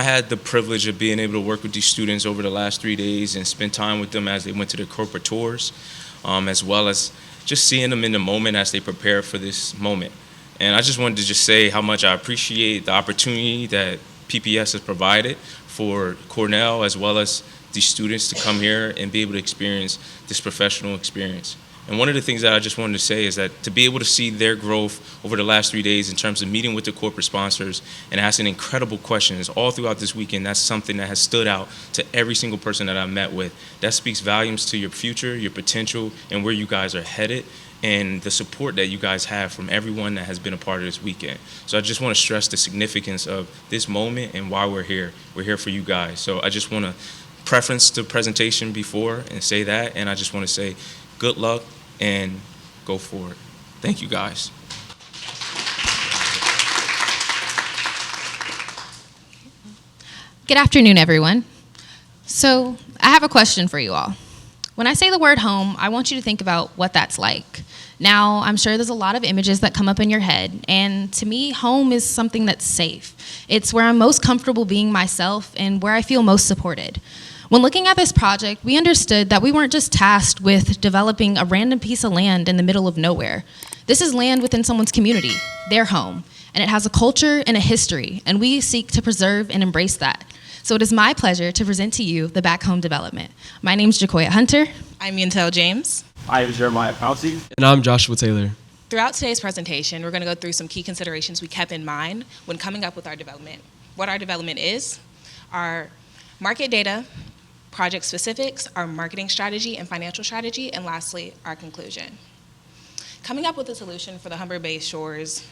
had the privilege of being able to work with these students over the last 3 days and spend time with them as they went to their corporate tours, as well as just seeing them in the moment as they prepare for this moment. And I just wanted to just say how much I appreciate the opportunity that PPS has provided for Cornell as well as these students to come here and be able to experience this professional experience. And one of the things that I just wanted to say is that to be able to see their growth over the last 3 days in terms of meeting with the corporate sponsors and asking incredible questions all throughout this weekend, that's something that has stood out to every single person that I met with. That speaks volumes to your future, your potential, and where you guys are headed, and the support that you guys have from everyone that has been a part of this weekend. So I just want to stress the significance of this moment and why we're here. We're here for you guys. So I just want to preference the presentation before and say that, and I just want to say good luck and go forward. Thank you, guys. Good afternoon, everyone. So I have a question for you all. When I say the word home, I want you to think about what that's like. Now, I'm sure there's a lot of images that come up in your head, and to me, home is something that's safe. It's where I'm most comfortable being myself and where I feel most supported. When looking at this project, we understood that we weren't just tasked with developing a random piece of land in the middle of nowhere. This is land within someone's community, their home, and it has a culture and a history, and we seek to preserve and embrace that. So it is my pleasure to present to you the Back Home Development. My name's Jacoya Hunter. I'm Yantel James. I am Jeremiah Pouncey. And I'm Joshua Taylor. Throughout today's presentation, we're going to go through some key considerations we kept in mind when coming up with our development. What our development is, our market data, project specifics, our marketing strategy and financial strategy, and lastly, our conclusion. Coming up with a solution for the Humber Bay Shore's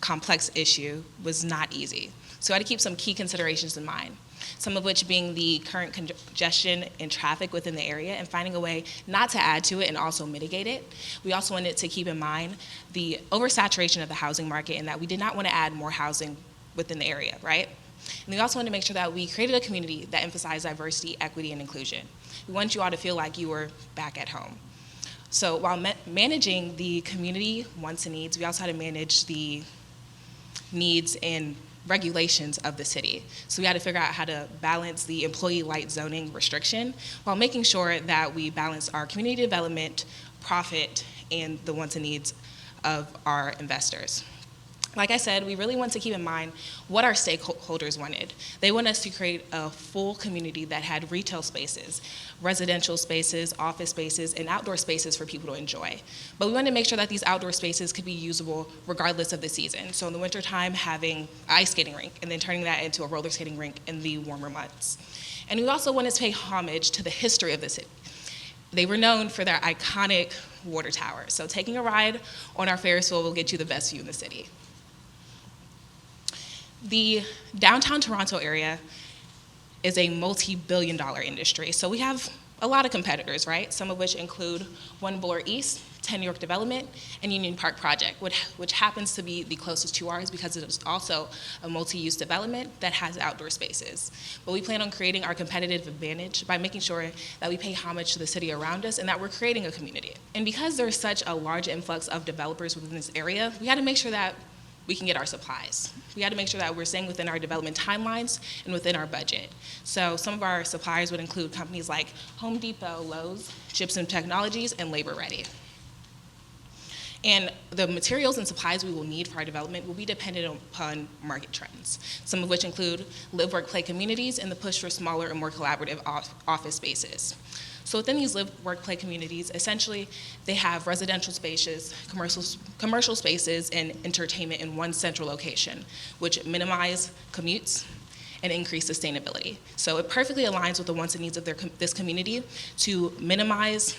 complex issue was not easy. So I had to keep some key considerations in mind, some of which being the current congestion and traffic within the area and finding a way not to add to it and also mitigate it. We also wanted to keep in mind the oversaturation of the housing market and that we did not want to add more housing within the area, right? And we also wanted to make sure that we created a community that emphasized diversity, equity, and inclusion. We wanted you all to feel like you were back at home. So while managing the community wants and needs, we also had to manage the needs and regulations of the city. So we had to figure out how to balance the employee light zoning restriction while making sure that we balance our community development, profit, and the wants and needs of our investors. Like I said, we really want to keep in mind what our stakeholders wanted. They want us to create a full community that had retail spaces, residential spaces, office spaces, and outdoor spaces for people to enjoy. But we wanted to make sure that these outdoor spaces could be usable regardless of the season. So in the wintertime, having an ice skating rink, and then turning that into a roller skating rink in the warmer months. And we also wanted to pay homage to the history of the city. They were known for their iconic water tower. So taking a ride on our Ferris wheel will get you the best view in the city. The downtown Toronto area is a multi-billion-dollar industry. So we have a lot of competitors, right? Some of which include One Bloor East, 10 York Development, and Union Park Project, which happens to be the closest to ours because it is also a multi-use development that has outdoor spaces. But we plan on creating our competitive advantage by making sure that we pay homage to the city around us and that we're creating a community. And because there's such a large influx of developers within this area, we had to make sure that we can get our supplies. We had to make sure that we're staying within our development timelines and within our budget. So some of our suppliers would include companies like Home Depot, Lowe's, Gypsum Technologies, and Labor Ready. And the materials and supplies we will need for our development will be dependent upon market trends, some of which include live, work, play communities and the push for smaller and more collaborative office spaces. So within these live, work, play communities, essentially they have residential spaces, commercial spaces, and entertainment in one central location, which minimize commutes and increase sustainability. So it perfectly aligns with the wants and needs of this community to minimize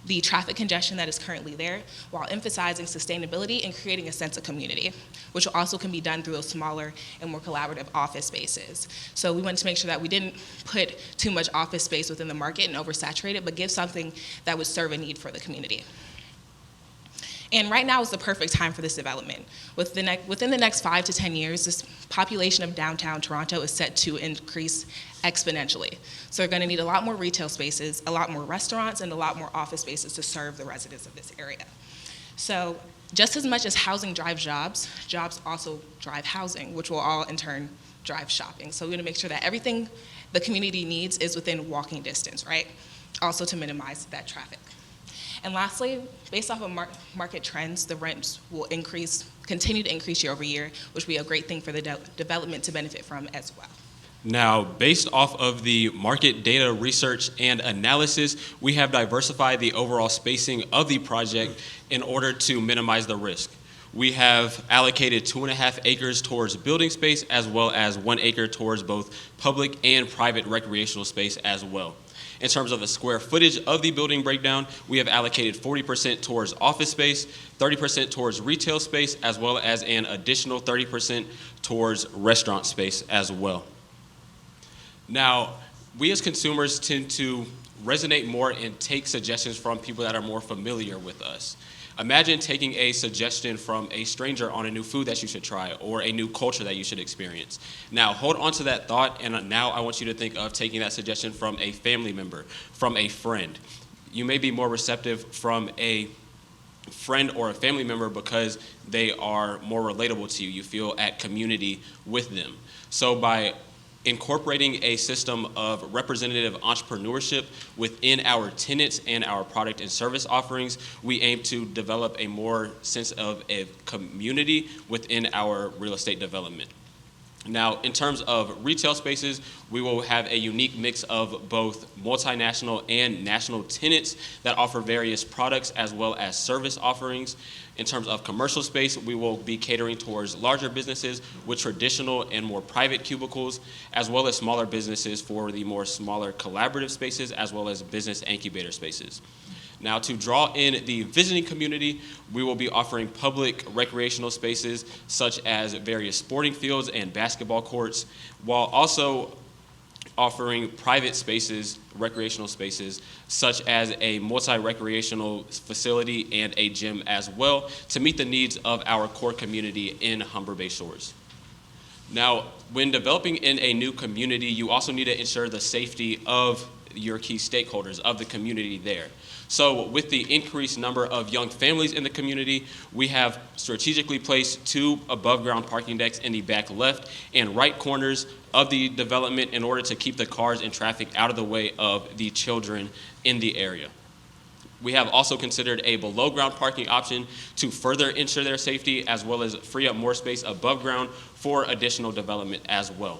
the traffic congestion that is currently there while emphasizing sustainability and creating a sense of community, which also can be done through those smaller and more collaborative office spaces. So we wanted to make sure that we didn't put too much office space within the market and oversaturate it, but give something that would serve a need for the community. And right now is the perfect time for this development. Within the next 5 to 10 years, this population of downtown Toronto is set to increase exponentially. So we're going to need a lot more retail spaces, a lot more restaurants, and a lot more office spaces to serve the residents of this area. So just as much as housing drives jobs, jobs also drive housing, which will all in turn drive shopping. So we want to make sure that everything the community needs is within walking distance, right? Also to minimize that traffic. And lastly, based off of market trends, the rents will continue to increase year over year, which will be a great thing for the development to benefit from as well. Now, based off of the market data research and analysis, we have diversified the overall spacing of the project in order to minimize the risk. We have allocated 2.5 acres towards building space as well as 1 acre towards both public and private recreational space as well. In terms of the square footage of the building breakdown, we have allocated 40% towards office space, 30% towards retail space, as well as an additional 30% towards restaurant space as well. Now, we as consumers tend to resonate more and take suggestions from people that are more familiar with us. Imagine taking a suggestion from a stranger on a new food that you should try or a new culture that you should experience. Now, hold on to that thought, and now I want you to think of taking that suggestion from a family member, from a friend. You may be more receptive from a friend or a family member because they are more relatable to you. You feel at community with them. So by incorporating a system of representative entrepreneurship within our tenants and our product and service offerings, we aim to develop a more sense of a community within our real estate development. Now, in terms of retail spaces, we will have a unique mix of both multinational and national tenants that offer various products as well as service offerings. In terms of commercial space, we will be catering towards larger businesses with traditional and more private cubicles, as well as smaller businesses for the more smaller collaborative spaces, as well as business incubator spaces. Now, to draw in the visiting community, we will be offering public recreational spaces such as various sporting fields and basketball courts, while also offering private spaces, recreational spaces, such as a multi-recreational facility and a gym as well, to meet the needs of our core community in Humber Bay Shores. Now, when developing in a new community, you also need to ensure the safety of your key stakeholders, of the community there. So with the increased number of young families in the community, we have strategically placed 2 above-ground parking decks in the back left and right corners of the development in order to keep the cars and traffic out of the way of the children in the area. We have also considered a below-ground parking option to further ensure their safety, as well as free up more space above ground for additional development as well.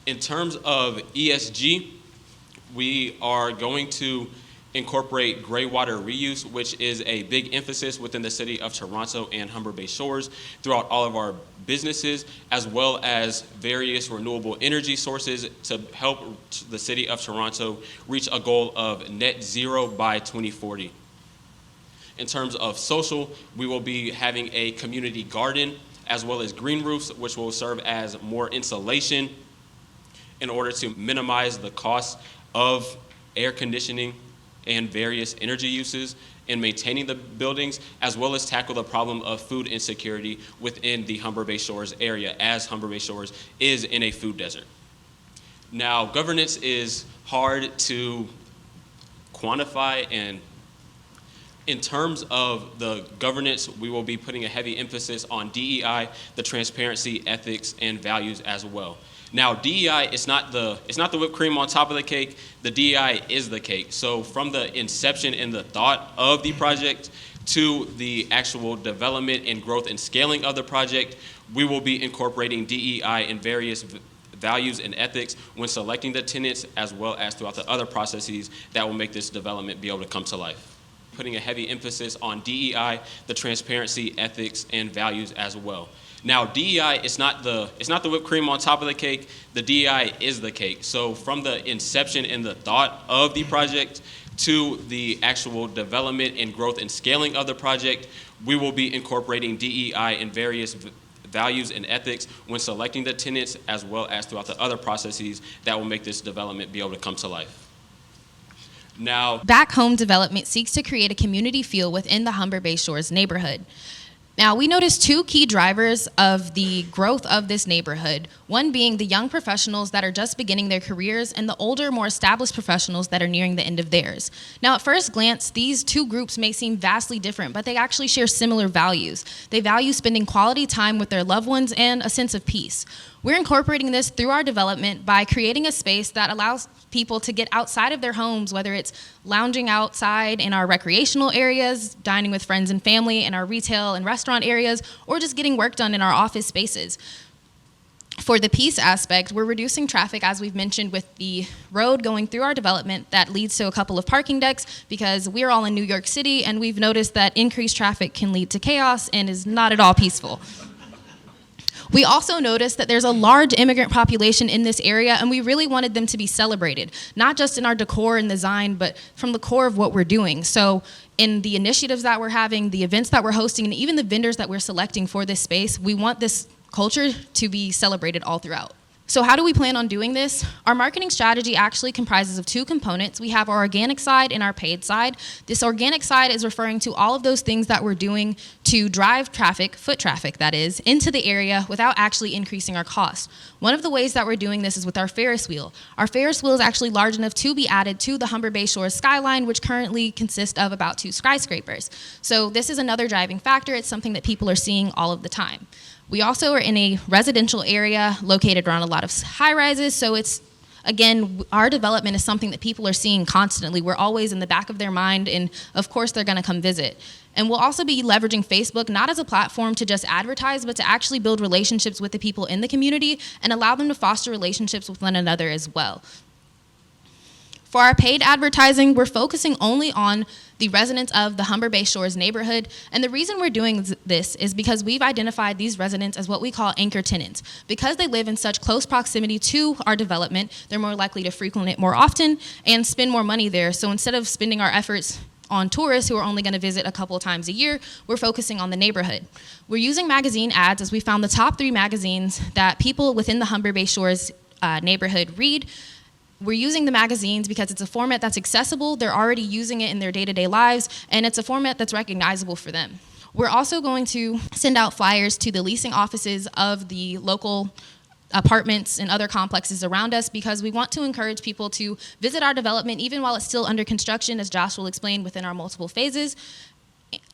In terms of ESG, we are going to incorporate gray water reuse, which is a big emphasis within the city of Toronto and Humber Bay Shores throughout all of our businesses, as well as various renewable energy sources to help the city of Toronto reach a goal of net zero by 2040. In terms of social, we will be having a community garden as well as green roofs, which will serve as more insulation in order to minimize the cost of air conditioning and various energy uses in maintaining the buildings, as well as tackle the problem of food insecurity within the Humber Bay Shores area, as Humber Bay Shores is in a food desert. Now, governance is hard to quantify, and in terms of the governance, we will be putting a heavy emphasis on DEI, the transparency, ethics, and values as well. Now, DEI is not the whipped cream on top of the cake. The DEI is the cake. So from the inception and the thought of the project to the actual development and growth and scaling of the project, we will be incorporating DEI in various values and ethics when selecting the tenants, as well as throughout the other processes that will make this development be able to come to life. Putting a heavy emphasis on DEI, the transparency, ethics, and values as well. Now, DEI is not the whipped cream on top of the cake. The DEI is the cake. So from the inception and the thought of the project to the actual development and growth and scaling of the project, we will be incorporating DEI in various values and ethics when selecting the tenants, as well as throughout the other processes that will make this development be able to come to life. Now, Back Home Development seeks to create a community feel within the Humber Bay Shores neighborhood. Now, we noticed two key drivers of the growth of this neighborhood, one being the young professionals that are just beginning their careers and the older, more established professionals that are nearing the end of theirs. Now, at first glance, these two groups may seem vastly different, but they actually share similar values. They value spending quality time with their loved ones and a sense of peace. We're incorporating this through our development by creating a space that allows people to get outside of their homes, whether it's lounging outside in our recreational areas, dining with friends and family in our retail and restaurant areas, or just getting work done in our office spaces. For the peace aspect, we're reducing traffic, as we've mentioned, with the road going through our development that leads to a couple of parking decks, because we're all in New York City and we've noticed that increased traffic can lead to chaos and is not at all peaceful. We also noticed that there's a large immigrant population in this area, and we really wanted them to be celebrated, not just in our decor and design, but from the core of what we're doing. So in the initiatives that we're having, the events that we're hosting, and even the vendors that we're selecting for this space, we want this culture to be celebrated all throughout. So how do we plan on doing this? Our marketing strategy actually comprises of two components. We have our organic side and our paid side. This organic side is referring to all of those things that we're doing to drive traffic, foot traffic that is, into the area without actually increasing our costs. One of the ways that we're doing this is with our Ferris wheel. Our Ferris wheel is actually large enough to be added to the Humber Bay Shores skyline, which currently consists of about 2 skyscrapers. So this is another driving factor. It's something that people are seeing all of the time. We also are in a residential area located around a lot of high-rises, so it's, again, our development is something that people are seeing constantly. We're always in the back of their mind, and of course they're going to come visit. And we'll also be leveraging Facebook not as a platform to just advertise, but to actually build relationships with the people in the community and allow them to foster relationships with one another as well. For our paid advertising, we're focusing only on the residents of the Humber Bay Shores neighborhood. And the reason we're doing this is because we've identified these residents as what we call anchor tenants. Because they live in such close proximity to our development, they're more likely to frequent it more often and spend more money there. So instead of spending our efforts on tourists who are only going to visit a couple of times a year, we're focusing on the neighborhood. We're using magazine ads as we found the top 3 magazines that people within the Humber Bay Shores neighborhood read. We're using the magazines because it's a format that's accessible, they're already using it in their day-to-day lives, and it's a format that's recognizable for them. We're also going to send out flyers to the leasing offices of the local apartments and other complexes around us because we want to encourage people to visit our development even while it's still under construction, as Josh will explain within our multiple phases.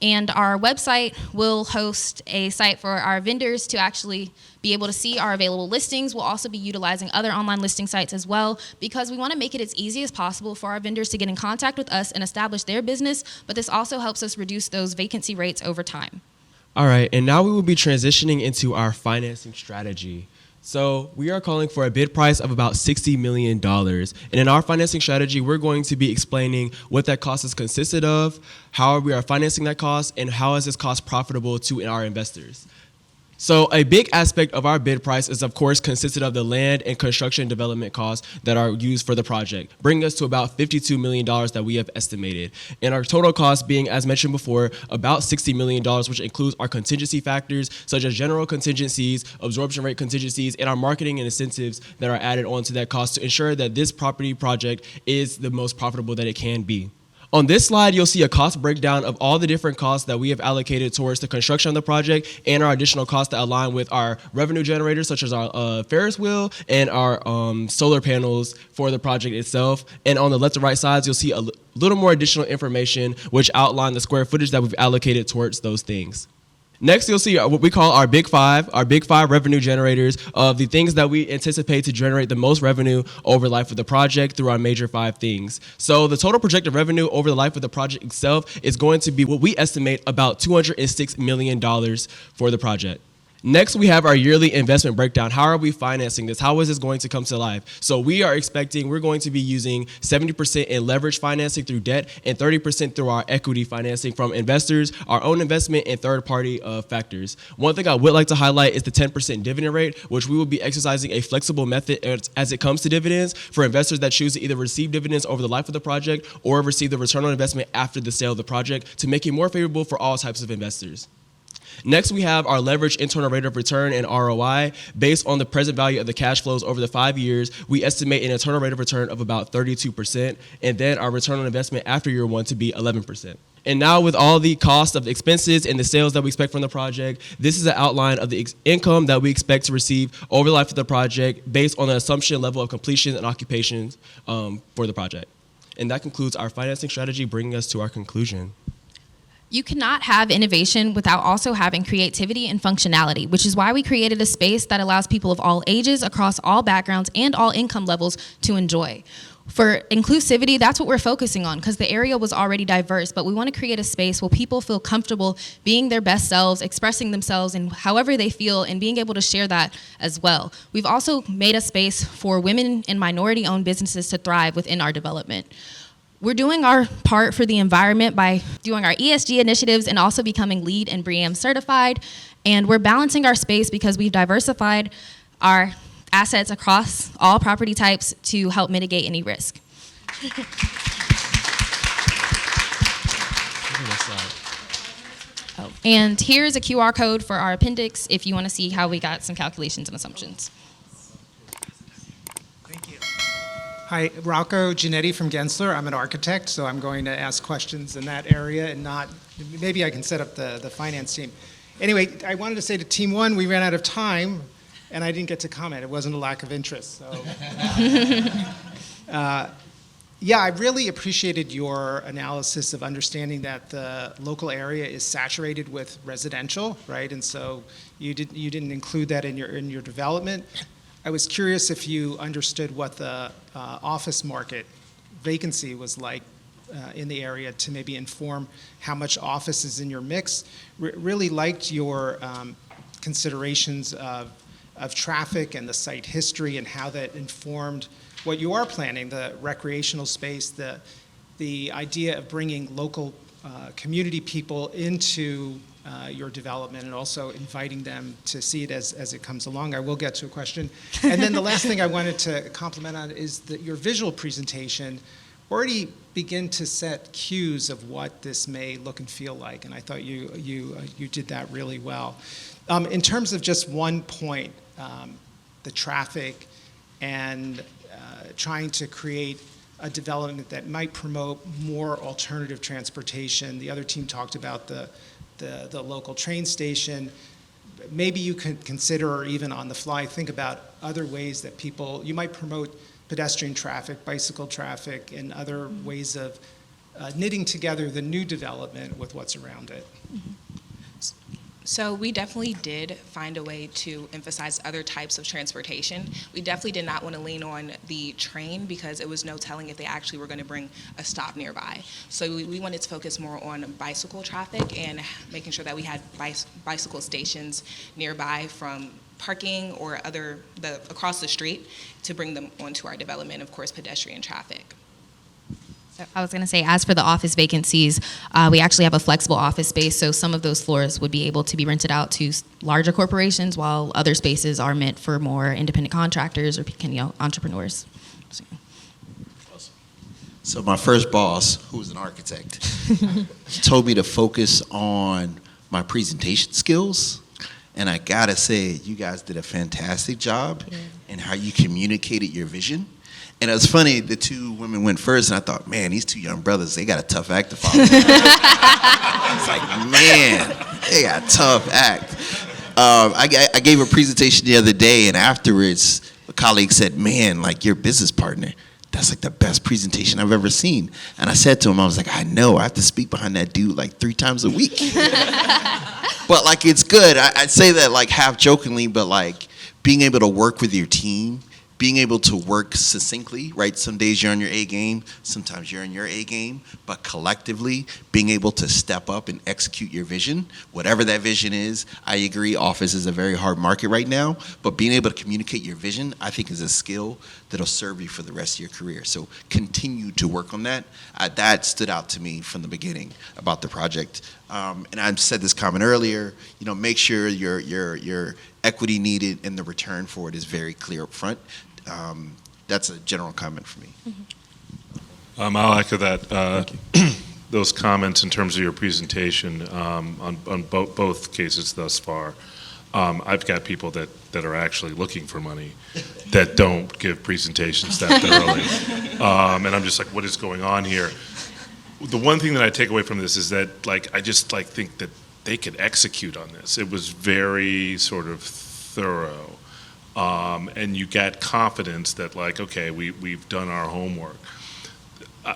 And our website will host a site for our vendors to actually be able to see our available listings. We'll also be utilizing other online listing sites as well because we want to make it as easy as possible for our vendors to get in contact with us and establish their business, but this also helps us reduce those vacancy rates over time. All right, and now we will be transitioning into our financing strategy. So we are calling for a bid price of about $60 million. And in our financing strategy, we're going to be explaining what that cost is consisted of, how we are financing that cost, and how is this cost profitable to our investors. So a big aspect of our bid price is, of course, consisted of the land and construction development costs that are used for the project, bringing us to about $52 million that we have estimated. And our total cost being, as mentioned before, about $60 million, which includes our contingency factors, such as general contingencies, absorption rate contingencies, and our marketing and incentives that are added onto that cost to ensure that this property project is the most profitable that it can be. On this slide, you'll see a cost breakdown of all the different costs that we have allocated towards the construction of the project and our additional costs that align with our revenue generators, such as our Ferris wheel and our solar panels for the project itself. And on the left and right sides, you'll see a little more additional information which outline the square footage that we've allocated towards those things. Next, you'll see what we call our Big Five revenue generators of the things that we anticipate to generate the most revenue over the life of the project through our major 5 things. So the total projected revenue over the life of the project itself is going to be what we estimate about $206 million for the project. Next, we have our yearly investment breakdown. How are we financing this? How is this going to come to life? So we're going to be using 70% in leverage financing through debt and 30% through our equity financing from investors, our own investment, and third-party factors. One thing I would like to highlight is the 10% dividend rate, which we will be exercising a flexible method as it comes to dividends for investors that choose to either receive dividends over the life of the project or receive the return on investment after the sale of the project to make it more favorable for all types of investors. Next, we have our leverage internal rate of return and ROI. Based on the present value of the cash flows over the 5 years, we estimate an internal rate of return of about 32%, and then our return on investment after year 1 to be 11%. And now with all the cost of the expenses and the sales that we expect from the project, this is an outline of the income that we expect to receive over the life of the project based on an assumption level of completion and occupations for the project. And that concludes our financing strategy, bringing us to our conclusion. You cannot have innovation without also having creativity and functionality, which is why we created a space that allows people of all ages, across all backgrounds, and all income levels to enjoy. For inclusivity, that's what we're focusing on, because the area was already diverse, but we want to create a space where people feel comfortable being their best selves, expressing themselves in however they feel, and being able to share that as well. We've also made a space for women and minority-owned businesses to thrive within our development. We're doing our part for the environment by doing our ESG initiatives and also becoming LEED and BREEAM certified. And we're balancing our space because we've diversified our assets across all property types to help mitigate any risk. And here's a QR code for our appendix if you want to see how we got some calculations and assumptions. Hi, Rocco Giannetti from Gensler. I'm an architect, so I'm going to ask questions in that area and not, maybe I can set up the finance team. Anyway, I wanted to say to Team 1, we ran out of time, and I didn't get to comment. It wasn't a lack of interest. So, yeah, I really appreciated your analysis of understanding that the local area is saturated with residential, right? And so you didn't include that in your development. I was curious if you understood what the office market vacancy was like in the area to maybe inform how much office is in your mix. Really liked your considerations of traffic and the site history and how that informed what you are planning, the recreational space, the idea of bringing local community people into your development and also inviting them to see it as it comes along. I will get to a question. And then the last thing I wanted to compliment on is that your visual presentation already begin to set cues of what this may look and feel like, and I thought you did that really well. In terms of just one point, the traffic and trying to create a development that might promote more alternative transportation. The other team talked about the local train station. Maybe you could consider, or even on the fly, think about other ways that you might promote pedestrian traffic, bicycle traffic, and other ways of knitting together the new development with what's around it. Mm-hmm. So we definitely did find a way to emphasize other types of transportation. We definitely did not want to lean on the train because it was no telling if they actually were going to bring a stop nearby. So we wanted to focus more on bicycle traffic and making sure that we had bicycle stations nearby from parking or across the street to bring them onto our development, of course, pedestrian traffic. I was going to say, as for the office vacancies, we actually have a flexible office space, so some of those floors would be able to be rented out to larger corporations, while other spaces are meant for more independent contractors or entrepreneurs. So my first boss, who was an architect, told me to focus on my presentation skills, and I gotta say, you guys did a fantastic job in how you communicated your vision. And it was funny, the two women went first, and I thought, man, these two young brothers, they got a tough act to follow. It's like, man, they got a tough act. I gave a presentation the other day, and afterwards, a colleague said, man, like your business partner, that's like the best presentation I've ever seen. And I said to him, I was like, I know, I have to speak behind that dude like 3 times a week. But like, it's good. I'd say that like half jokingly, but like being able to work with your team, being able to work succinctly, right? Some days you're on your A game, sometimes you're in your A game, but collectively being able to step up and execute your vision, whatever that vision is. I agree, office is a very hard market right now, but being able to communicate your vision, I think is a skill that'll serve you for the rest of your career. So continue to work on that. That stood out to me from the beginning about the project. And I said this comment earlier, make sure your equity needed and the return for it is very clear up front. That's a general comment for me. Mm-hmm. I'll echo that. Those comments in terms of your presentation on both cases thus far. I've got people that are actually looking for money that don't give presentations that thoroughly. And I'm just like, what is going on here? the one thing that I take away from this is that, like, I just like think that they could execute on this. It was very sort of thorough, and you got confidence that, like, okay, we've done our homework.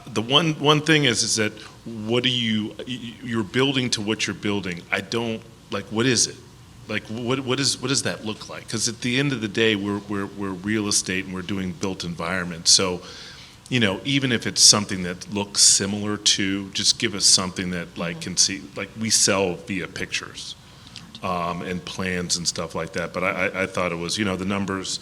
The one thing is that what you're building to what you're building. I don't like, what is it? Like, what does that look like? Because at the end of the day, we're real estate and we're doing built environment. So, you know, even if it's something that looks similar to, just give us something that, like, can see, like, we sell via pictures and plans and stuff like that. But I thought it was, you know, the numbers,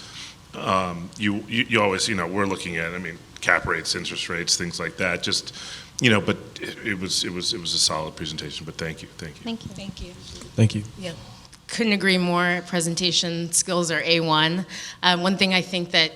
you always, you know, we're looking at, I mean, cap rates, interest rates, things like that. Just, you know, but it was a solid presentation. But thank you. Thank you. Thank you. Thank you. Yeah. Couldn't agree more. Presentation skills are A1. One thing I think that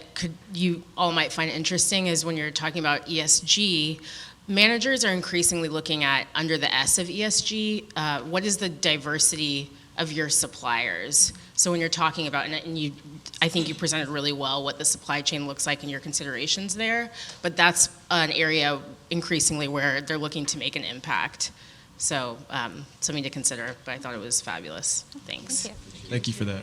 you all might find interesting is when you're talking about ESG, managers are increasingly looking at, under the S of ESG, what is the diversity of your suppliers? So when you're talking about, and I think you presented really well what the supply chain looks like and your considerations there, but that's an area increasingly where they're looking to make an impact. So something to consider, but I thought it was fabulous. Thanks. Thank you. Thank you for that.